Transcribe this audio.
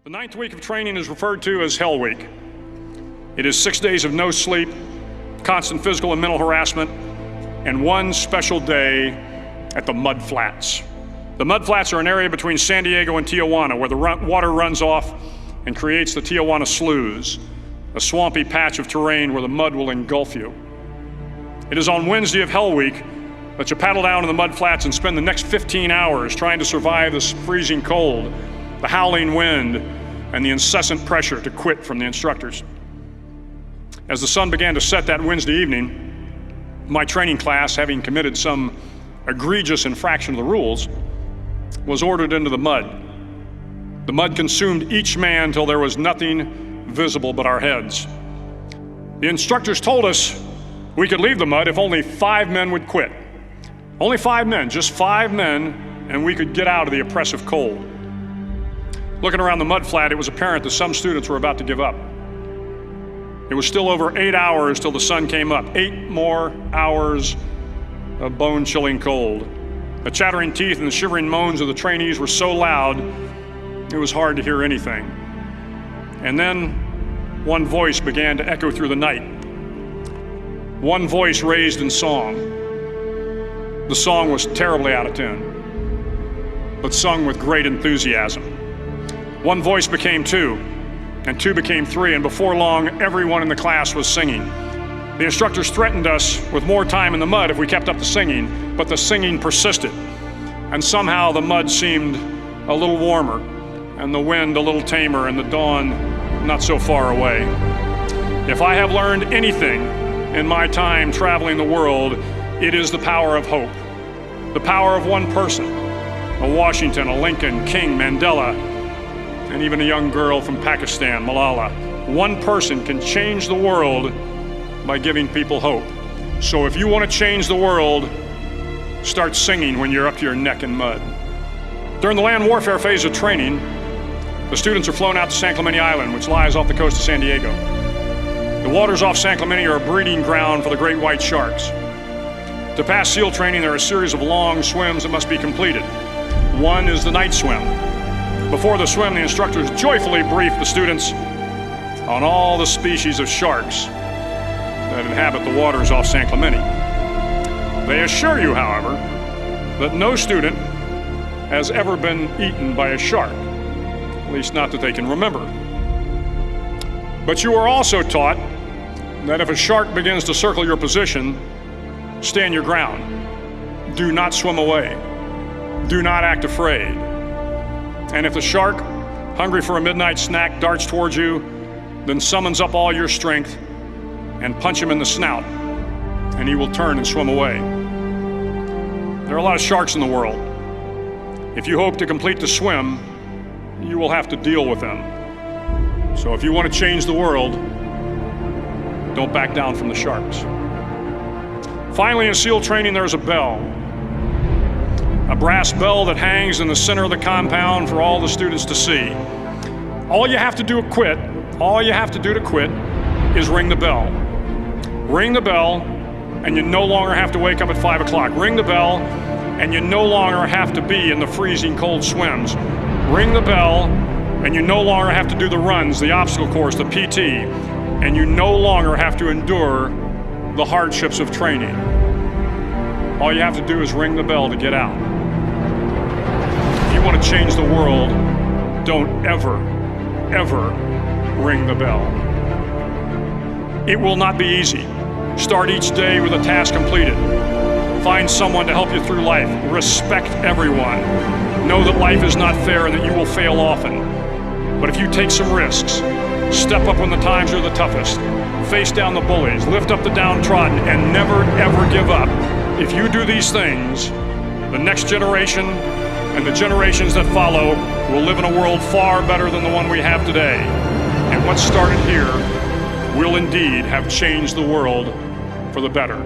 The 9th week of training is referred to as Hell Week. It is 6 days of no sleep, constant physical and mental harassment, and one special day at the Mud Flats. The Mud Flats are an area between San Diego and Tijuana where the water runs off and creates the Tijuana Sloughs, a swampy patch of terrain where the mud will engulf you. It is on Wednesday of Hell Week that you paddle down to the Mud Flats and spend the next 15 hours trying to survive this freezing cold, the howling wind, and the incessant pressure to quit from the instructors. As the sun began to set that Wednesday evening, my training class, having committed some egregious infraction of the rules, was ordered into the mud. The mud consumed each man till there was nothing visible but our heads. The instructors told us we could leave the mud if only 5 men would quit. Only 5 men, just 5 men, and we could get out of the oppressive cold. Looking around the mud flat, it was apparent that some students were about to give up. It was still over 8 hours till the sun came up. 8 more hours of bone-chilling cold. The chattering teeth and the shivering moans of the trainees were so loud, it was hard to hear anything. And then one voice began to echo through the night. One voice raised in song. The song was terribly out of tune, but sung with great enthusiasm. One voice became 2, and 2 became 3, and before long, everyone in the class was singing. The instructors threatened us with more time in the mud if we kept up the singing, but the singing persisted, and somehow the mud seemed a little warmer, and the wind a little tamer, and the dawn not so far away. If I have learned anything in my time traveling the world, it is the power of hope. The power of one person, a Washington, a Lincoln, King, Mandela, and even a young girl from Pakistan, Malala. One person can change the world by giving people hope. So if you want to change the world, start singing when you're up to your neck in mud. During the land warfare phase of training, the students are flown out to San Clemente Island, which lies off the coast of San Diego. The waters off San Clemente are a breeding ground for the great white sharks. To pass SEAL training, there are a series of long swims that must be completed. One is the night swim. Before the swim, the instructors joyfully brief the students on all the species of sharks that inhabit the waters off San Clemente. They assure you, however, that no student has ever been eaten by a shark, at least not that they can remember. But you are also taught that if a shark begins to circle your position, stand your ground. Do not swim away. Do not act afraid. And if the shark, hungry for a midnight snack, darts towards you, then summons up all your strength and punch him in the snout, and he will turn and swim away. There are a lot of sharks in the world. If you hope to complete the swim, you will have to deal with them. So if you want to change the world, don't back down from the sharks. Finally, in SEAL training, there's a bell. A brass bell that hangs in the center of the compound for all the students to see. All you have to do to quit is ring the bell. Ring the bell, and you no longer have to wake up at 5 o'clock. Ring the bell, and you no longer have to be in the freezing cold swims. Ring the bell, and you no longer have to do the runs, the obstacle course, the PT, and you no longer have to endure the hardships of training. All you have to do is ring the bell to get out. If you want to change the world, don't ever, ever ring the bell. It will not be easy. Start each day with a task completed. Find someone to help you through life. Respect everyone. Know that life is not fair and that you will fail often. But if you take some risks, step up when the times are the toughest, face down the bullies, lift up the downtrodden, and never ever give up. If you do these things, the next generation and the generations that follow will live in a world far better than the one we have today. And what started here will indeed have changed the world for the better.